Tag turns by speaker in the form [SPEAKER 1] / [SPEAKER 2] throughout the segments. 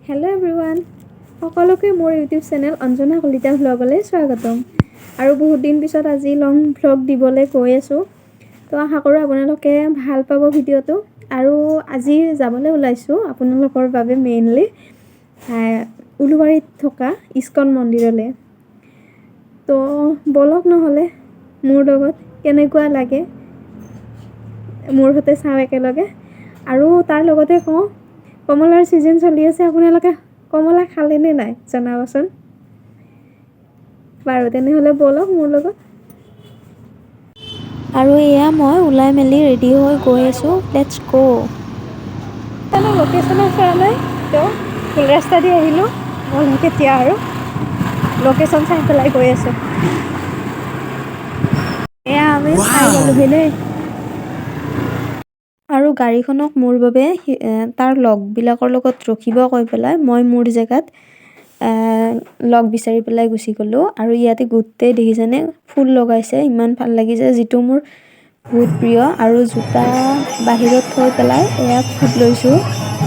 [SPEAKER 1] Hello' everyone, সকলোকে মোৰ YouTube channel Anjana Kalita ভ্লগলৈ স্বাগতম। আৰু বহুত দিন পিছত আজি লং ভ্লগ দিবলৈ গৈ আছোঁ। তো আশা কৰোঁ আপোনালোকে ভাল পাব ভিডিঅ'টো। আৰু আজি যাবলৈ ওলাইছোঁ আপোনালোকৰ বাবে মেইনলি উলুবাৰীত থকা ইস্কন মন্দিৰলৈ। তো বলক নহ'লে মোৰ লগত কেনেকুৱা লাগে মোৰ সৈতে চাওঁ একেলগে। আৰু তাৰ লগতে কওঁ, কমলাৰ ছিজন চলি আছে, আপোনালোকে কমলা খালেনে নাই জনাবচোন। বাৰু তেনেহ'লে ব'লক মোৰ লগত। আৰু এয়া মই ওলাই মেলি ৰেডি হৈ গৈ আছোঁ। লেটছ গ'। লোকেশ্যনৰ চোৱা নাই, তো ফুল ৰাস্তা দি আহিলোঁ। ব'লক এতিয়া আৰু লোকেশ্যন চাই পেলাই গৈ আছোঁ। এয়া আমি চাই গ'লোহি দেই। আৰু গাড়ীখনক মোৰ বাবে তাৰ লগবিলাকৰ লগত ৰখিব কৈ পেলাই মই মোৰ জেগাত লগ বিচাৰি পেলাই গুচি গ'লোঁ। আৰু ইয়াতে গোটেই দেখিছেনে ফুল লগাইছে, ইমান ভাল লাগিছে, যিটো মোৰ বহুত প্ৰিয়। আৰু জোতা বাহিৰত থৈ পেলাই এয়া ফুট লৈছোঁ।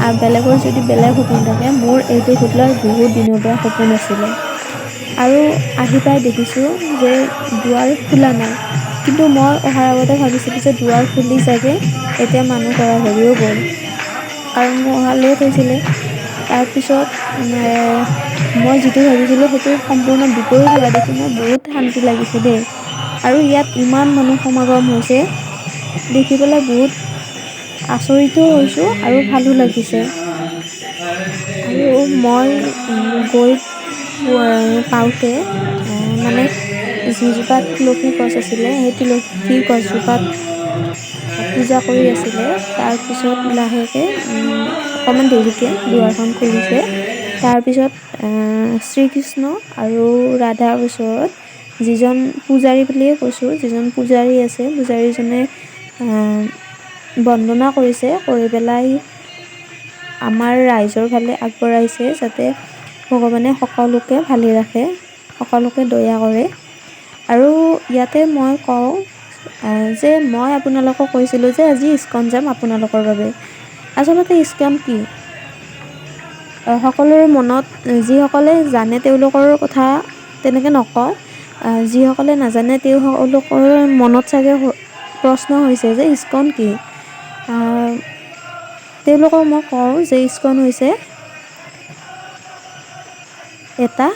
[SPEAKER 1] আৰু বেলেগৰ যদি বেলেগ সপোন থাকে, মোৰ এইটো ফুট লোৱাৰ বহুত দিনৰ পৰা সপোন আছিলে। আৰু আহি পাই দেখিছোঁ যে দুৱাৰ খোলা নাই, কিন্তু মই অহাৰ আগতে ভাবিছিলোঁ যে দুৱাৰ খুলি চাগে এতিয়া মানুহ ঘৰা ঘৰিও গ'ল, কাৰণ মোৰ অহা লেট হৈছিলে। তাৰপিছত মই যিটো ভাবিছিলোঁ সেইটো সম্পূৰ্ণ বিপৰীত হোৱা দেখি মই বহুত শান্তি লাগিছে দেই। আৰু ইয়াত ইমান মানুহ সমাগম হৈছে দেখি পেলাই বহুত আচৰিতো হৈছোঁ আৰু ভালো লাগিছে। আৰু মই গৈ পাওঁতে মানে যিজোপাত তুলসী গছ আছিলে, সেই তুলসী গছজোপাত পূজা কৰি আছিলে। তাৰপিছত লাহেকৈ অকণমান দেৰিকৈ দুৱাৰখন খুলিছে। তাৰপিছত শ্ৰীকৃষ্ণ আৰু ৰাধাৰ ওচৰত যিজন পূজাৰী বুলিয়ে কৈছোঁ, যিজন পূজাৰী আছে, পূজাৰীজনে বন্দনা কৰিছে, কৰি পেলাই আমাৰ ৰাইজৰ ফালে আগবঢ়াইছে যাতে ভগৱানে সকলোকে ভালে ৰাখে, সকলোকে দয়া কৰে। আৰু ইয়াতে মই কওঁ যে মই আপোনালোকক কৈছিলোঁ যে আজি ইস্কন যাম আপোনালোকৰ বাবে। আচলতে ইস্কন কি? সকলোৰে মনত, যিসকলে জানে তেওঁলোকৰ কথা তেনেকৈ নকওঁ, যিসকলে নাজানে তেওঁলোকৰ মনত চাগে প্ৰশ্ন হৈছে যে ইস্কন কি। তেওঁলোকক মই কওঁ যে ইস্কন হৈছে এটা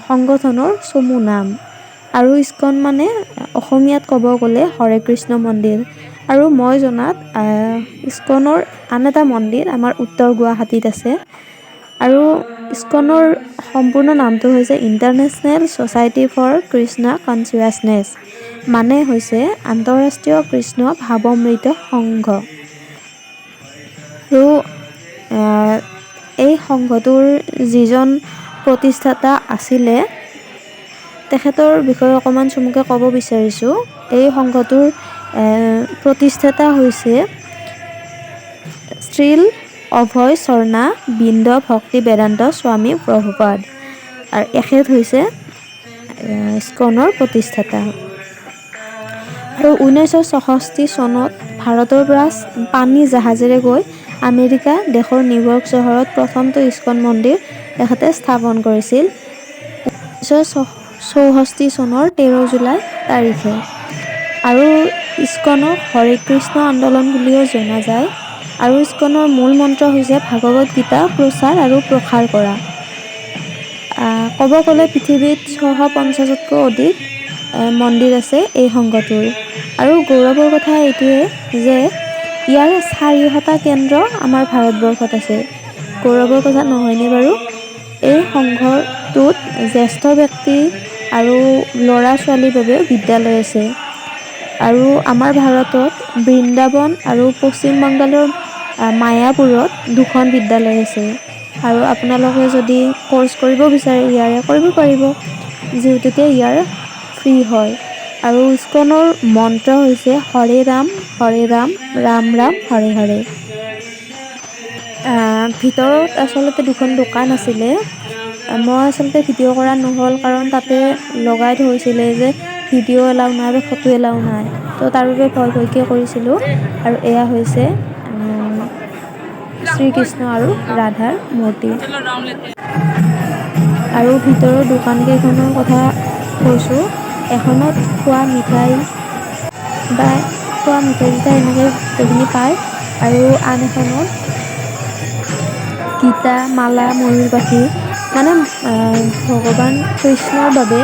[SPEAKER 1] সংগঠনৰ চমু নাম। আৰু ইস্কন মানে অসমীয়াত ক'ব গ'লে হৰে কৃষ্ণ মন্দিৰ। আৰু মই জনাত ইস্কনৰ আন এটা মন্দিৰ আমাৰ উত্তৰ গুৱাহাটীত আছে। আৰু ইস্কনৰ সম্পূৰ্ণ নামটো হৈছে international society for Krishna consciousness, মানে হৈছে আন্তঃৰাষ্ট্ৰীয় কৃষ্ণ ভাৱমৃত সংঘ। আৰু এই সংঘটোৰ যিজন প্ৰতিষ্ঠাতা আছিলে, তেখেতৰ বিষয়ে অকণমান চমুকৈ ক'ব বিচাৰিছোঁ। এই সংঘটোৰ প্ৰতিষ্ঠাতা হৈছে শ্ৰীল অভয় চৰণা বিন্দ ভক্তি বেদান্ত স্বামী প্ৰভুপাদ, আৰু এখেত হৈছে ইস্কনৰ প্ৰতিষ্ঠাতা। আৰু 1964 চনত ভাৰতৰ পৰা পানী জাহাজেৰে গৈ আমেৰিকা দেশৰ নিউয়ৰ্ক চহৰত প্ৰথমটো ইস্কন মন্দিৰ তেখেতে স্থাপন কৰিছিল 1964 চনৰ 13 জুলাই তাৰিখে। আৰু ইস্কনক হৰে কৃষ্ণ আন্দোলন বুলিও জনা যায়। আৰু ইস্কনৰ মূল মন্ত্ৰ হৈছে ভাগৱত গীতা প্ৰচাৰ আৰু প্ৰসাৰ কৰা। ক'ব গ'লে পৃথিৱীত 650তকৈ অধিক মন্দিৰ আছে এই সংঘটোৰ। আৰু গৌৰৱৰ কথা এইটোৱে যে ইয়াৰ 400টা কেন্দ্ৰ আমাৰ ভাৰতবৰ্ষত আছে। গৌৰৱৰ কথা নহয়নে বাৰু? এই সংঘটোত জ্যেষ্ঠ ব্যক্তি আৰু ল'ৰা ছোৱালীৰ বাবেও বিদ্যালয় আছে। আৰু আমাৰ ভাৰতত বৃন্দাবন আৰু পশ্চিম বাংগালৰ মায়াপুৰত 2খন বিদ্যালয় আছে। আৰু আপোনালোকে যদি ক'ৰ্চ কৰিব বিচাৰে ইয়াৰে কৰিব পাৰিব, যিহেতুকে ইয়াৰ ফ্ৰী হয়। আৰু ইস্কনৰ মন্ত্ৰ হৈছে হৰে ৰাম ৰাম ৰাম হৰে হৰে। ভিতৰত আচলতে 2খন দোকান আছিলে। মই আচলতে ভিডিঅ' কৰা নহ'ল, কাৰণ তাতে লগাই থৈছিলে যে ভিডিঅ' এলাও নাই বা ফটো এলাও নাই, তো তাৰ বাবে ভয়কৈ কৰিছিলোঁ। আৰু এয়া হৈছে শ্ৰীকৃষ্ণ আৰু ৰাধাৰ মূৰ্তি। আৰু ভিতৰৰ দোকান কেইখনৰ কথা কৈছোঁ, এখনত খোৱা মিঠাই চিঠাই এনেকৈ গোটেইখিনি পায়, আৰু আন এখনত গীতা, মালা, ময়ূৰ পাখি, মানে ভগৱান কৃষ্ণৰ বাবে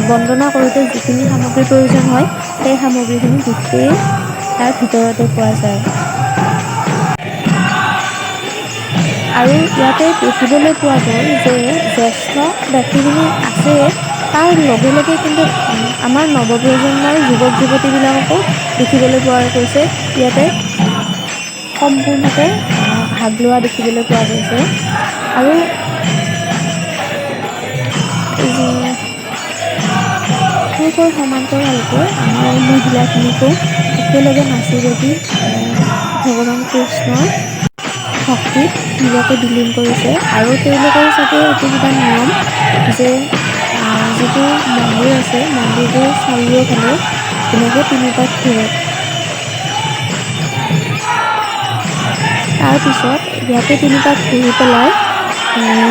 [SPEAKER 1] বন্দনা কৰোঁতে যিখিনি সামগ্ৰীৰ প্ৰয়োজন হয় সেই সামগ্ৰীখিনি গোটেই তাৰ ভিতৰতে পোৱা যায়। আৰু ইয়াতে দেখিবলৈ পোৱা গ'ল যে জ্যেষ্ঠ ব্যক্তিখিনি আছে, তাৰ লগে লগে কিন্তু আমাৰ নৱপ্ৰজন্মৰ যুৱক যুৱতীবিলাককো দেখিবলৈ পোৱা গৈছে ইয়াতে সম্পূৰ্ণকৈ ভাগ লোৱা দেখিবলৈ পোৱা গৈছে। আৰু পুৰুষৰ সমান্তৰালকৈ আমাৰ মহিলাখিনিকো একেলগে নাচি বাগি ভগৱান কৃষ্ণৰ ভক্তিত নিজকে বিলীন কৰিছে। আৰু তেওঁলোকৰ চাগে এইটো কিবা নিয়ম যে যিটো মন্দিৰ আছে, মন্দিৰটোৰ চাৰিওফালে ধুনীয়াকৈ 3 পাক ঘূৰে। তাৰপিছত ইয়াতে 3 পাক ঘূৰি পেলাই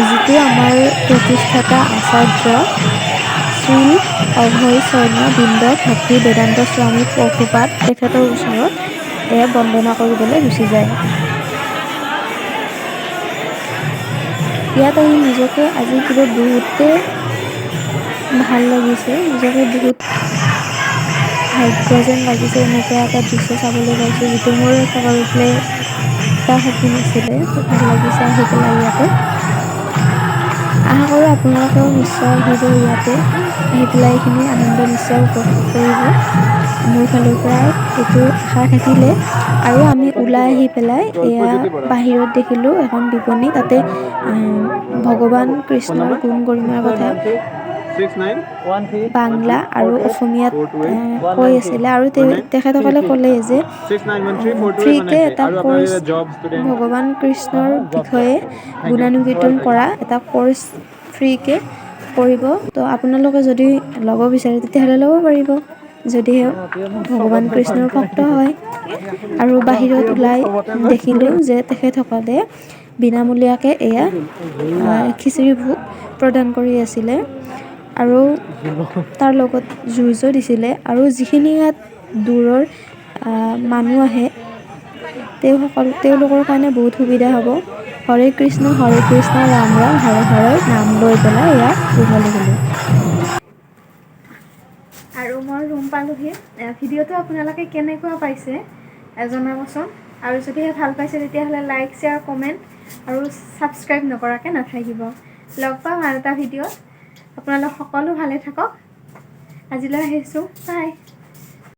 [SPEAKER 1] যিটো আমাৰ প্ৰতিষ্ঠাতা আচাৰ্য শ্ৰী অভয় চৰণ বৃন্দ ভক্তি বেদান্ত স্বামী পশুপাত তেখেতৰ ওচৰত বন্দনা কৰিবলৈ গুচি যায়। ইয়াত আহি নিজকে আজি কিবা বহুতে ভাল লাগিছে, নিজকে বহুত ভাগ্য যেন লাগিছে। এনেকুৱা এটা দৃশ্য চাবলৈ পাইছোঁ, যিটো মোৰ সৰুতে এটা সপোন আছিলে। ভাল লাগিছে আহি পেলাই ইয়াতে। আশা কৰোঁ আপোনালোকেও নিশ্চয় আহিব, ইয়াতে আহি পেলাই এইখিনি আনন্দ নিশ্চয় উপভোগ কৰিব। মোৰ ফালৰ পৰাই এইটো আশা থাকিলে। আৰু আমি ওলাই আহি পেলাই এয়া বাহিৰত দেখিলোঁ এখন বিপণী, তাতে ভগৱান কৃষ্ণৰ গুণ গৰিমাৰ কথা বাংলা আৰু অসমীয়াত কৈ আছিলে। আৰু তেখেতসকলে ক'লে যে ফ্ৰীকে এটা ক'ৰ্চ, ভগৱান কৃষ্ণৰ বিষয়ে গুণানুকীৰ্তন কৰা এটা ক'ৰ্চ ফ্ৰীকে কৰিব। তো আপোনালোকে যদি ল'ব বিচাৰে তেতিয়াহ'লে ল'ব পাৰিব, যদিহে ভগৱান কৃষ্ণৰ ভক্ত হয়। আৰু বাহিৰত ওলাই দেখিলোঁ যে তেখেতসকলে বিনামূলীয়াকৈ এয়া খিচিৰি ভোগ প্ৰদান কৰি আছিলে, আৰু তাৰ লগত জুইচো দিছিলে। আৰু যিখিনি ইয়াত দূৰৰ মানুহ আহে তেওঁলোকৰ কাৰণে বহুত সুবিধা হ'ব। হৰে কৃষ্ণ ৰাম ৰাম হৰে হৰে নাম লৈ পেলাই ইয়াত উভলি গ'লোঁ। আৰু মই ৰুম পালোহি। ভিডিঅ'টো আপোনালোকে কেনেকুৱা পাইছে জনাবচোন। আৰু যদিহে ভাল পাইছে তেতিয়াহ'লে লাইক, শ্বেয়াৰ, কমেণ্ট আৰু ছাবস্ক্ৰাইব নকৰাকৈ নাথাকিব। লগ পাম আৰু এটা ভিডিঅ'ত। আপোনালোক সকলো ভালে থাকক। আজিলৈ আহিছোঁ, বাই।